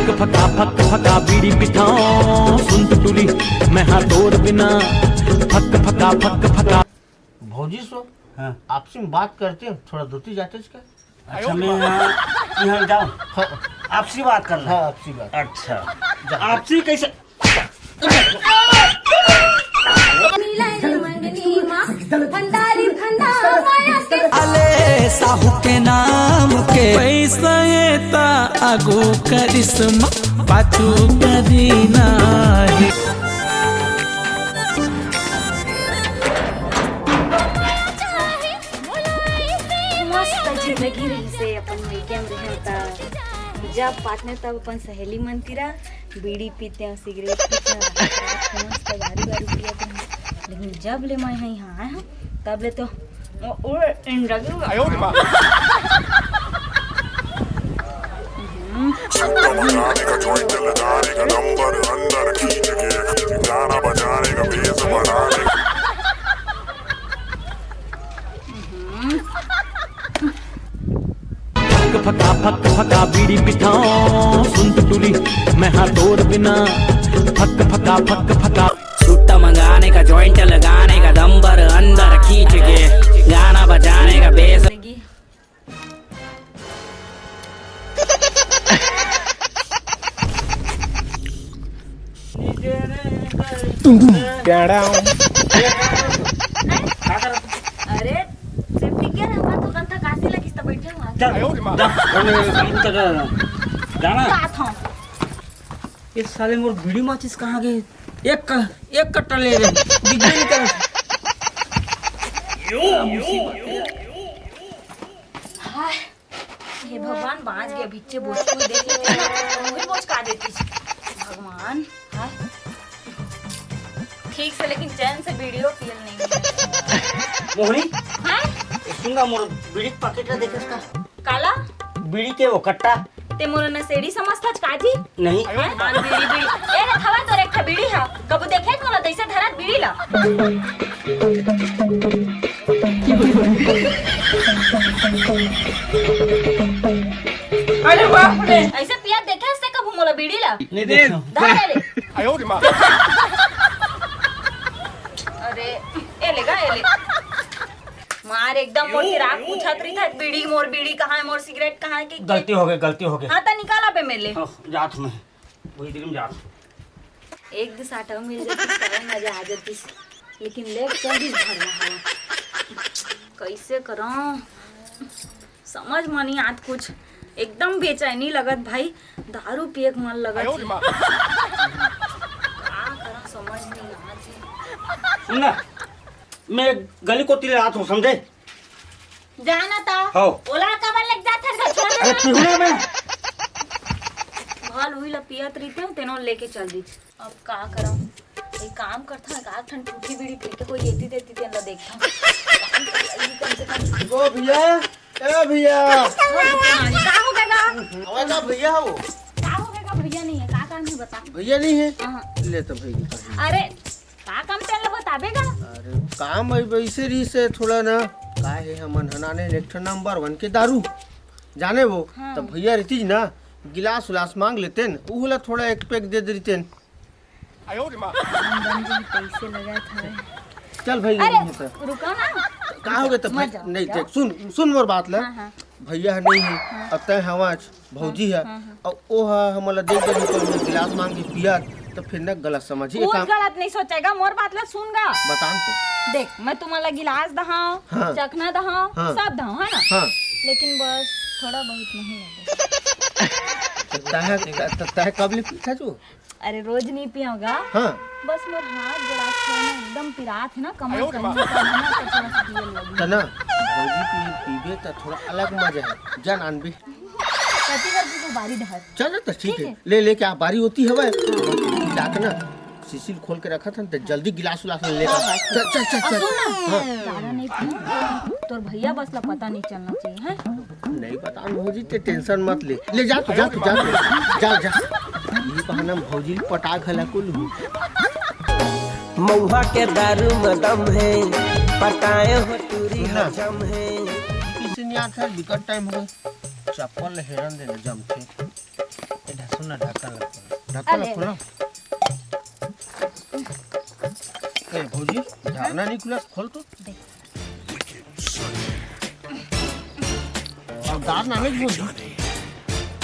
Fuck फका बीड़ी पिठाऊं सुन टुटुली मैं हाँ तोर बिना फक फका। भौजी सो हाँ आपसे में बात करते हैं, थोड़ा धोती जाते इसका। अच्छा मैं यहाँ जाऊँ हाँ आपसी बात करना। हाँ आपसी बात। अच्छा आपसी कैसे अले साहू के नाम के पैसा येता आगू करिश्मा पाछू कदी नाही। मस्त जिंदगी रही से अपन मीडियम रहता जब पार्टनर तब अपन सहेली मन तिरा बीड़ी पीते हैं सिगरेट पीते हैं मस्त बारी बारी पियत हैं। लेकिन जब ले मैं यहाँ आया हूँ तब ले तो फक फका बीड़ी पिठाऊं सुन टुटुली मैं हाँ तोर बिना फक फका। सुट्टा मंगाने का जॉइंट लगाने का दम्बर अंदर खींच के गाना बजाने का बेस। अरे सेफ्टी क्या है तो कंथा कासी लगी तो बैठे जाना ये साले मोर बीड़ी माचिस कहाँ गए? एक कट्टा ले रहे दिखने नहीं कर। हे भगवान बाज गया बिच्चे बोझ को देख लेते ना वही बोझ का देती भगवान। हाय ठीक से लेकिन चैन से वीडियो फील नहीं मोहनी हां सुनगा मोर बीड़ी पैकेट ला देखे इसका काला बीड़ी के वो कट्टा ते मोर न सेड़ी समझता काजी नहीं मान बीड़ी बीड़ी ए रे खवा तो एक बीड़ी है कबू देखे को ना तैसे धरत बीड़ी ला। अरे बाप रे ऐसे पिया देखे से कबू मोला बीड़ी ला नहीं देखो धर ले अरे ए लेगा ए ले मार एकदम मोर की राख पूछत रही था बीड़ी मोर बीड़ी कहाँ है मोर सिगरेट कहाँ है कि गलती हो गई हाँ तो निकाला पे मेले जात में वही दिन में जात एक दिस आटा मिल जाती तो मजा आ जाती लेकिन लेट चौबीस भरना है कैसे करूं समझ में नहीं आत कुछ एकदम बेचैनी लगत भाई दारू पिए के मन लगत का करूं समझ नहीं आत। सुनना मैं गली को तिले रात हूँ समझे जाना था हो ओला कबर लग जाता है छोड़ अरे पिहुना में भाल हुई ला पियत रही थे तेनो लेके चल दी। अब का करऊं एक काम करता है का ठंड टूटी बीड़ी पी के कोई देती देती तेन ला देखता कम से कम ओ भैया ए भैया का हो गएगा आवाज भैया हो का हो गएगा भैया नहीं है का काम है बता भैया नहीं है हाँ। ले तो भैया अरे का काम तेन ला बताबेगा अरे काम है वैसे रही से थोड़ा ना का है हमन हनाने एक नंबर 1 के दारू जाने वो हाँ। तो भैया रहती ना गिलास उलास मांग लेते न उहला थोड़ा एक पैक दे देते पैसे लगा था चल भाई अरे रुको ना का हो गया तो मत जाओ, नहीं जाओ। देख सुन मोर बात ला हाँ, हाँ। भैया है नहीं है अब तय हवाज भौजी है और ओ हमला देख दे तो गिलास मांग के पिया तो फिर न गलत समझी कुछ काम गलत नहीं सोचेगा मोर बात ला सुनगा बता तो देख मैं तुम्हारा गिलास दहाऊं हाँ। चखना दहाऊं हाँ। सब दहाऊं है ना हाँ लेकिन बस थोड़ा बहुत नहीं लगे तय कब ले पीछा जो अरे रोज नहीं पियोगा हाँ बस मोर हाथ जड़ा छोड़ना एकदम पिरात है ना कमर करने का ना तो थोड़ा सा पियल लगी तना भौजी पीबे तो थोड़ा अलग मजा है जान आनबे कति करके को बारी धर चलो तो ठीक है ले क्या बारी होती है वह जाकर ना सीसील खोल के रखा था तो जल्दी गिलास उलास ले लेगा चल चल चल चल हाँ ज्यादा नहीं पियो तोर भैया बस ला पता नहीं चलना चाहिए है नहीं पता भौजी ते टेंशन मत ले जा तू जा यही बहाना भौजी पटा खला कुल मऊहा के दारू में दम है पटाए हो टूरी हजम है किसी ने आता है विकट टाइम हो गया चप्पल हेरन देने जम थे सुनना ढक्कन लग ढक्कन अरे। खुला। ए भौजी ढक्कन नहीं खुला, खोल तो। अब दार नामे भौजी।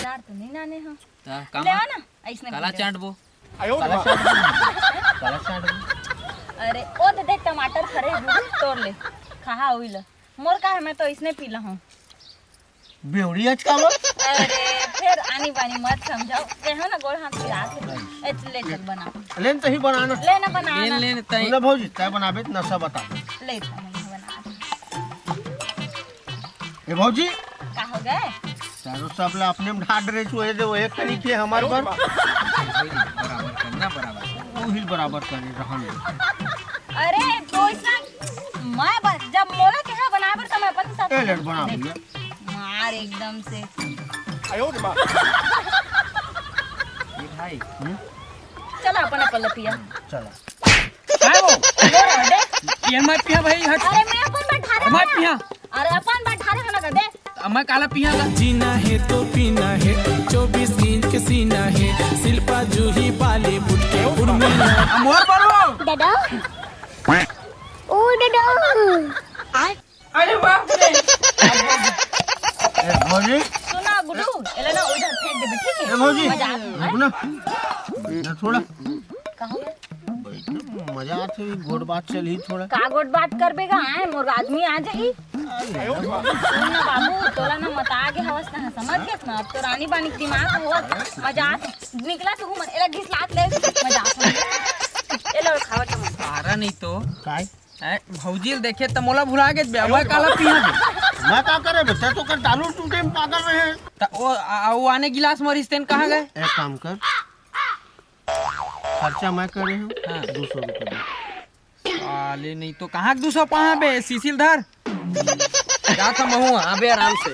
चार तो नहीं नाने हो काम ले आ ना ऐसने काला बोल दे। चाट बो काला चाट दे। काला चाट दे। अरे ओ दे दे टमाटर खरे दूध तोड़ ले कहा हुईला मोर का है मैं तो इसने पीला हूँ। बेवड़ी आज का मत। अरे फिर आनी बानी मत समझाओ ये है ना गोड़ हाथ गिरा के ले चल बना लेन तो ही बनाना। ले ना बना लेन ना लेन तई बोला भौजी तय बनाबे तो नशा बता दे। ले था नहीं बना ए भौजी का हो गए चारों सब ला अपने में ढाड रहे छो ये जो एक तरीके के हमारे पर बराबर करना बराबर तू ही बराबर करे रहन। अरे तो इसना मैं जब मोला के है बना पर समय अपन साथ ए लेट बना भैया। मार एकदम से ये भाई चल अपन अपन पिया चला काय वो मोर दे ये मत पिया भाई हट अरे मैं अपन बैठा रहा मत पिया अरे अपन बैठा रहा ना दे मैं काला पिया का जीना है तो पीना है 24 इंच के सीना है शिल्पा जूही बॉलीवुड के उर्मिला मोर बरो दादा ओ दादा अरे बाप रे ए भौजी सुना गुड्डू एला ना उधर फेंक दे ठीक है ए भौजी मजा रुक ना ना थोड़ा कहो मजा आते ही गोड़ बात चली थोड़ा। का गोट बात करबेगा आए मोर आदमी आ जाई सुन ना बाबू तोला ना मत आगे हवस ना समझ गए ना अब तो रानी बानी के दिमाग होत मजाक निकला तू मत एला घिस लात ले मजाक एला खावा त मत सारा नहीं तो काय भौजी देखे त मोला भुला के मैं काला पिया मैं का करे बेटा तो कर दारू टूटे में पागल रहे। त वो आने गिलास मरिस तेन कहां गए एक काम कर खर्चा मैं कर रही हूँ। हाँ। 200 रुपये दे। साले नहीं तो कहां 200 पहा बे सीसील धर जा था महू अबे आराम से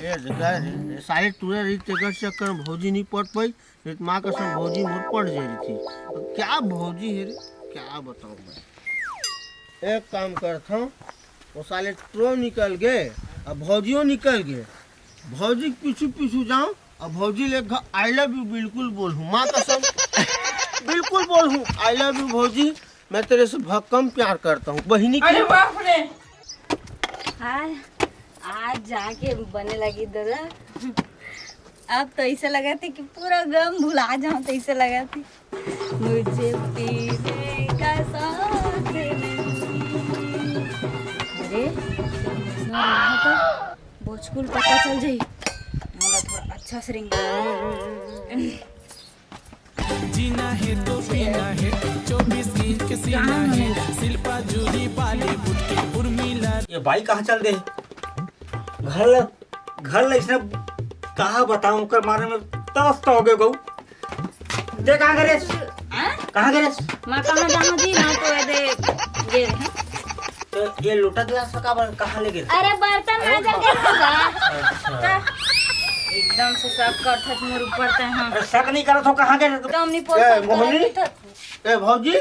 ये जगह रे सारे टूरे रही तेकर चक्कर में भौजी नहीं पट पाई नहीं तो माँ कसम भौजी मोर पड़ जा रही थी। अब क्या भौजी है रे क्या बताऊँ मैं। एक काम करता हूँ वो साले ट्रो निकल गए अब भौजियों निकल गए भौजी के पीछू पीछू जाऊँ और भौजी ले आई लव यू बिल्कुल बोल हूँ माँ कसम बिल्कुल बोल हूँ आई लव यू भौजी मैं तेरे से भक्कम प्यार करता हूँ बहिनी की। अरे बाप रे आज जाके बने लगी दरा अब तो ऐसे लगा था कि पूरा गम भुला जाऊं तो ऐसे लगा थी मुझे पीने का साथ अरे तो भोजपुर पता चल जाई मोला थोड़ा अच्छा से रिंग जीना है तो पीना है 24 इंच के सीना है शिल्पा जूही बॉलीवुड के उर्मिला ये भाई कहाँ चल दे घर इसने कहा बताऊं कर मारे में तरस तो हो गए गौ दे कहाँ गए कहाँ गए मैं कहाँ जाऊँ जी ना तो ये दे ये तो ये लोटा गिलास का कहाँ ले गए अरे बर्तन ना जल होगा एकदम से सब करथत मोर ऊपर ते हां अरे शक नहीं करो तो कहाँ गए एकदम नहीं ए, पोस मोहनी? ए भौजी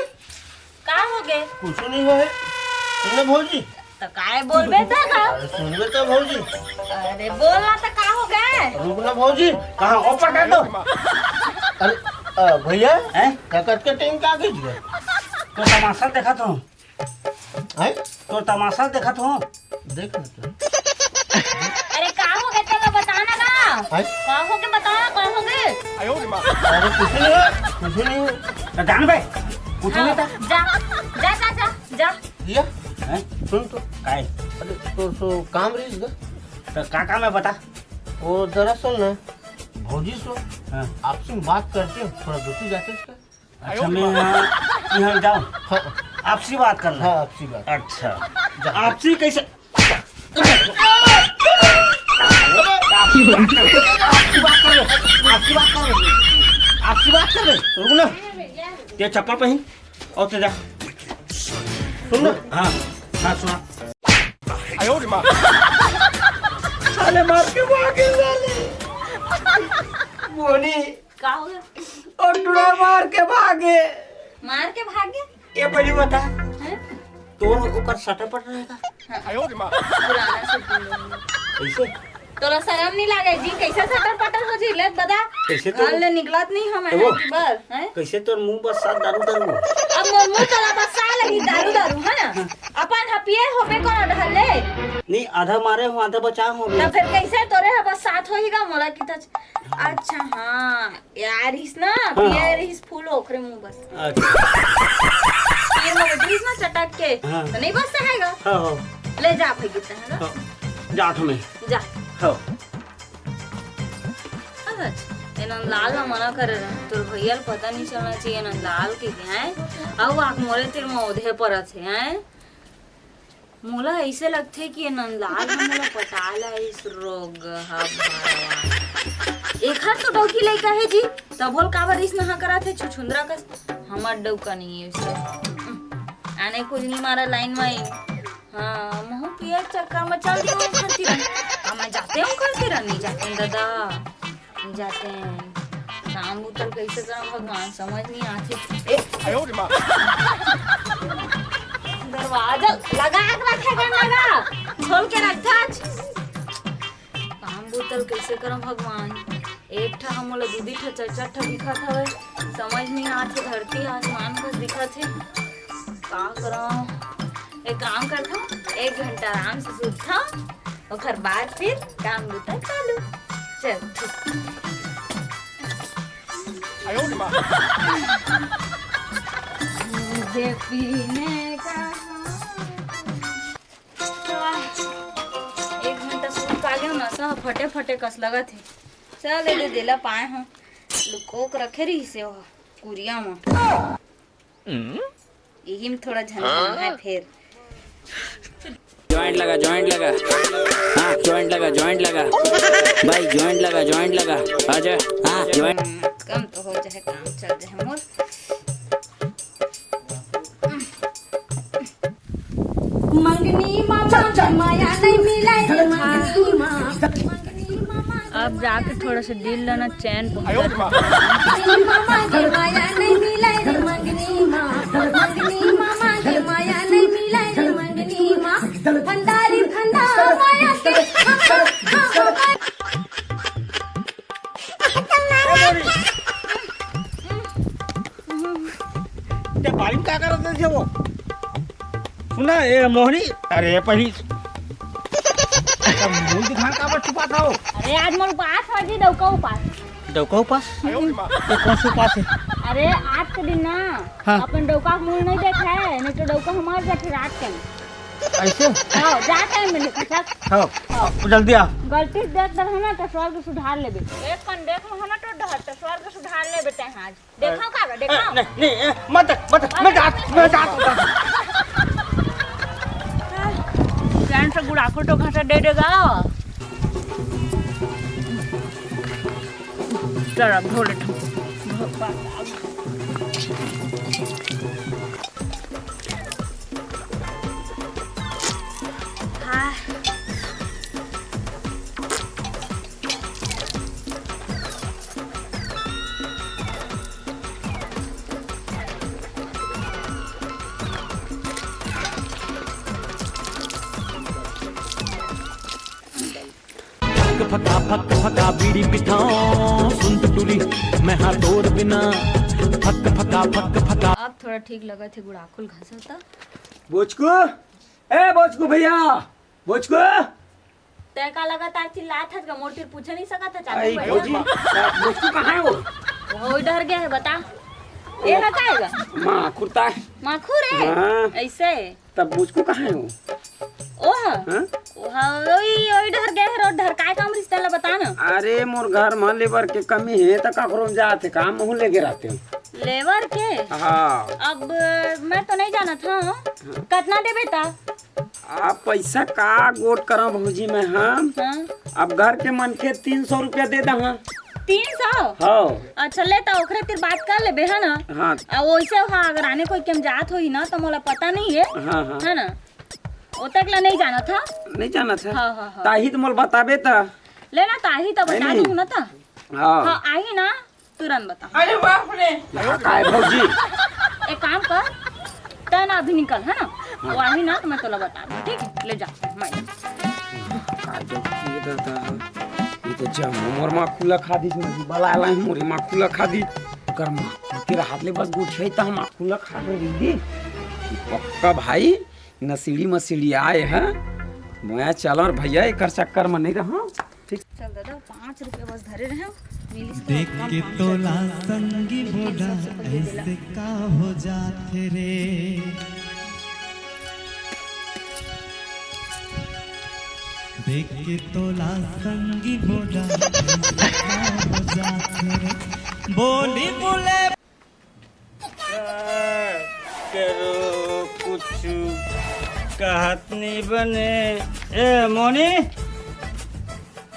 का हो गए कुछ नहीं है सुनो भौजी तो काय बोलबे त का सुनबे तो भौजी अरे बोलना तो का हो गए रुकना भौजी कहाँ ऊपर कर दो अरे भैया हैं कट के टाइम क्या कीजिए तो तमाशा देखा तो हैं तो तमाशा देखा तो देख ना अरे का हो गए तेरा बताना ना हैं का हो के बताना का हो गए अरे कुछ नहीं है तो जान भाई कुछ नहीं था जा जा जा जा जा दिया हैं सुन तो काय अरे तो काम रही गा तो का काम है बता वो दरअसल ना भौजी सो हाँ आपसे बात करते हो थोड़ा दूसरी जाते इसका अच्छा मैं यहाँ जाऊँ हाँ आपसी बात करना हाँ आपसी बात अच्छा आपसी कैसे आपसी बात कर रहे रुक ना ये चप्पल पहन और ते जा सुन ना हाँ हाँ सुना साले मार के भागे साले बोनी का हो गया और टुरा मार के भागे मार के भागे ये पहली बता हैं तोर ऊपर सटा पड़ रहेगा पुराना से कैसे तोरा शर्म नहीं लागे जी? कैसे सटर पटर हो जी? ले बता। कैसे तो- घर ले निकलत नहीं हम एगो। बार हैं? कैसे तोर मुंह बस साथ दारू दारू अब मोर मुंह तोरा बसा लगी दारू दारू है ना? अपन हपिए होबे कौन ढले? नहीं आधा मारे हो आधा बचा हो तो फिर कैसे तोरे ह बस साथ होईगा मोला की तच? अच्छा हाँ यार इस ना यार इस फूल ओखरे मुंह बस ये मोटरीस ना चटक के हाँ। तो नहीं बस सहेगा। हाँ ले जा भाई कितना है ना? जाठ में जा। हाँ अच्छा नंदलाल ना मना करे रहे तोर भैया पता नहीं चलना चाहिए नंदलाल के हैं अब आँख मोरे तेरे मौधे पर थे हैं मोला ऐसे लगते कि ये नंदलाल का मोला पटाला इस रोग एक हाथ तो डौकी लइका है जी तब होल काबर इस नहा करा थे छुछुंदरा का हमार डौका नहीं है उसे आने कुछ नहीं मारा लाइन में हाँ महू पिया चक्कर में चल दिया करती रही मैं जाते हूँ करती रही नहीं जाते हैं दादा नहीं जाते हैं शाम उतर कैसे करा भगवान समझ नहीं आती दरवाजा लगा के रखेगा लगा खोल के रखा काम बोतल कैसे करम भगवान एक ठा हम लोग दीदी ठा चाचा ठा दिखा था समझ नहीं आते धरती आसमान बस दिखा थे का करम एक काम करता 1 घंटा आराम से सूता और बाद फिर काम बोतल चालू चल मुझे पीने का 1 घंटा सूत आ गया ना सब फटे फटे कस लगा थे चल ले दिला पाए हूँ लुकोक रखे रही से वो कुरिया में यही में थोड़ा झनझन है फिर जॉइंट लगा हाँ जॉइंट लगा भाई जॉइंट लगा आजा हाँ जॉइंट कम तो हो जाए काम चल जाए मोर मंगनी मामा माया नहीं मिला रे मंगनी मामा अब जाके थोड़ा सा दिल लेना चैन मामा के माया नहीं मिला रे मंगनी मामा मंगनी मामा के माया नहीं मिला रे मंगनी मामा भंडारी भंडार माया के बारिश क्या कर रहे थे वो सुना ये मोहनी अरे पहली मुंह दिखा का छुपा था वो अरे आज मोर पास हो जी डौका पास ये कौन से पास है अरे आज के दिन ना हाँ। अपन डौका मुंह नहीं देखा है नहीं तो डौका हमारे जाते रात के ऐसे हाँ जाते हैं मिले सब हाँ जल्दी आ गलती देख दर है ना तो स्वर्ग सुधार लेबे एक कन देख लो है ना तो डर तो स्वर्ग सुधार लेबे ते आज देखो का देखो नहीं मत मैं जाता फ्रेंड से गुड़ा को तो घाटा दे देगा चल अब धो लेता हाँ फक फका बीड़ी पिठाओ सुन टुटुरी मैं हाँ तोड़ बिना फक फका अब थोड़ा ठीक लगा थे गुड़ाकुल घसता बोचकू भैया बोचकू तय का लगा तार चिल्ला था का मोर पूछ नहीं सका था आई चालू भौजी बोचकू कहाँ है वो डर गया है बता ये हटाएगा माँ कुर्ता है माखूर है हाँ। ऐसे तब बोचकू कहाँ है वो ओह हाँ? ओही डर गए है रोड डर काय काम रिश्ता ला बता ना अरे मोर घर में लेबर के कमी है तो ककरो जाते काम मुँह लेके रहते हो लेबर के हाँ अब मैं तो नहीं जाना था कितना देबे ता आप पैसा का गोट करा भौजी में हम हाँ अब घर के मन के 300 रुपया दे दा 300 हाँ अच्छा ले ता ओकरे फिर बात कर लेबे है ना हाँ अब वैसे हाँ अगर आने कोई केम जात होई ना तो मोला पता नहीं है हाँ हाँ है ना ओ तक ला नहीं जाना था नहीं जाना था हाँ हाँ हाँ ताही तो मोल बताबे ता लेना ताही तो बता नहीं। दूँ ना था हाँ हाँ आई ना तुरंत बता अरे बाप रे काय भौजी एक काम कर तना अभी निकल है ना वो आई ना तो मैं तोला बता दूँ ठीक है ले जा मैं तो के दादा ये तो जा मोर मा खुला खादी में बला लाई मोरे मा खुला खादी कर मा तेरा हाथ ले बस गुठे त हम खुला खा रही दी पक्का भाई नसीड़ी मसीड़ी आए हैं मैं चल और भैया एक चक्कर में नहीं रहा ठीक चल दादा 5 रुपए बस धरे रहे मिली देख के तोला संगी बोला ऐसे का हो जाते रे देख के तोला संगी बोला ऐसे का हो जाते रे बोली बोले करो कुछ कहत नहीं बने ए मोनी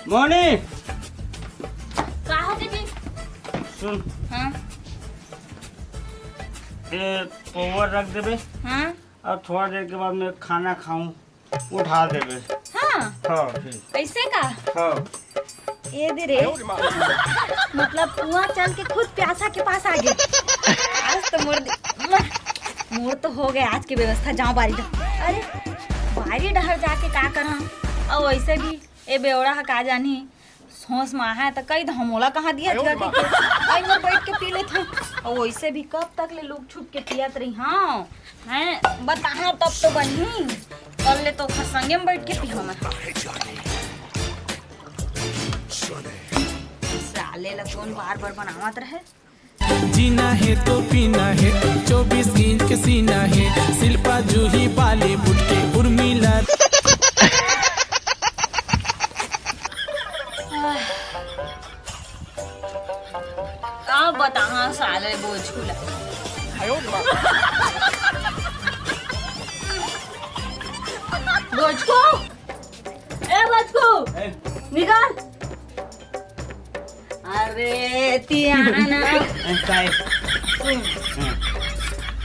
मोनी का हो जी सुन हां ए पावर रख देबे हां और थोड़ा देर के बाद मैं खाना खाऊं उठा देबे हां हाँ ठीक कैसे का हाँ ये दे रे मतलब कुआं चल के खुद प्यासा के पास आ गए आज तो मोर तो हो गया आज की व्यवस्था जाओ बारी अरे बारी डहर जाके का करा और वैसे भी ए बेवड़ा का जानी सोच में है तो कई हमोला कहाँ दिया जाके आई में बैठ के पी लेते और वैसे भी कब तक ले लोग छुप के पियत रही हाँ हैं बता तब तो बनी कर ले तो संगे में बैठ के पियो मैं साले लकोन बार बार बनावत रहे जीना है तो पीना है 24 इंच के सीना है शिल्पा जूही बॉलीवुड के उर्मिला अब बता साले बोझ खुला बोझ को ए बोझ को निकाल अरे तियाना काय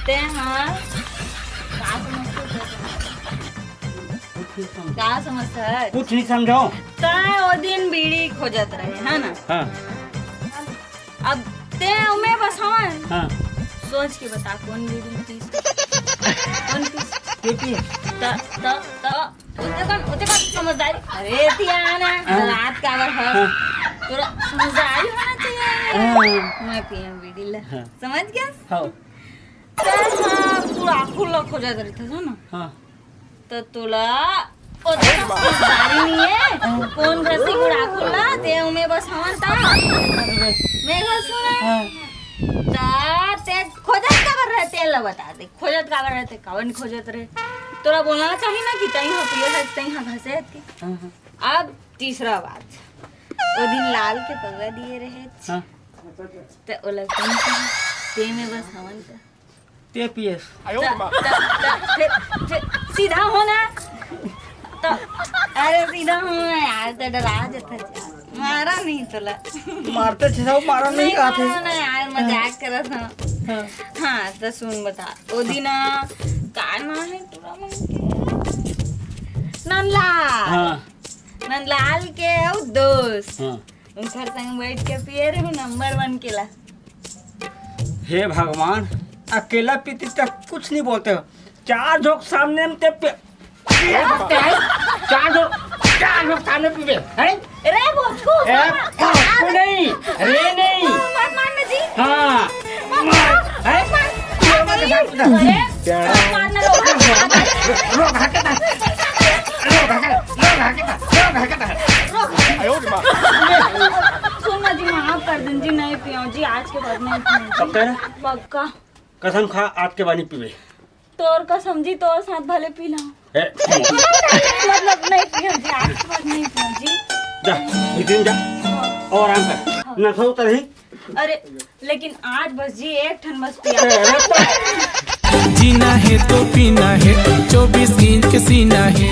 ते हाँ का समझता है कुछ नहीं समझो तय वो दिन बीड़ी खोजत रहे है ना हाँ अब ते उमे बसावन हाँ सोच के बता कौन बीड़ी पीस कौन पीस के पी त उते कौन समझदारी अरे तियाना रात का अगर है तोरा समझदारी होना चाहिए मैं पिया बीड़ी ला समझ गया हाँ पूरा खुला खोजा रही था ना हाँ तो तुला समझदारी नहीं है कौन घसी गुड़ा खुला ते उमे बस हवन ता मैं सुना ता ते खोजत का कर रहे तेल बता दे खोजत का कर रहे थे कवन खोजत रहे तोरा बोलना चाहिए ना कि तई हो पिए है तई हां घसे के अब तीसरा बात वो दिन लाल के पगवा दिए रहे हाँ ते ओला कौन ते में बस हवन ता ते पीएस फिर सीधा होना तो अरे सीधा होना यार तो डरा जाता मारा नहीं तुला मारते थे सब मारा नहीं कहा थे ना यार मजाक कर रहा था हाँ तो सुन बता वो दिन का ना है तुरा मन के नंदलाल हाँ नंदलाल के दोस्त हाँ उनकर संग बैठ के पिए रहे नंबर 1 केला हे भगवान अकेला पीती तक कुछ नहीं बोलते हो चार झोंक सामने में ते चार झोंक सामने पीबे हैं रे बोझको नहीं रे नहीं मत मारना जी हाँ मारना लोग सुनना जी माफ कर दिन जी नहीं पियो जी आज के बाद नहीं पियो पक्का कसम खा आज के बानी पीबे तोर का समझी तोर साथ भले पी ला मतलब नहीं पियो जी आज के बाद नहीं पियो जी जा भीतर जा और आराम कर न सो तरही अरे लेकिन आज बस जी एक ठन बस पिया जीना है तो पीना है 24 इंच के सीना है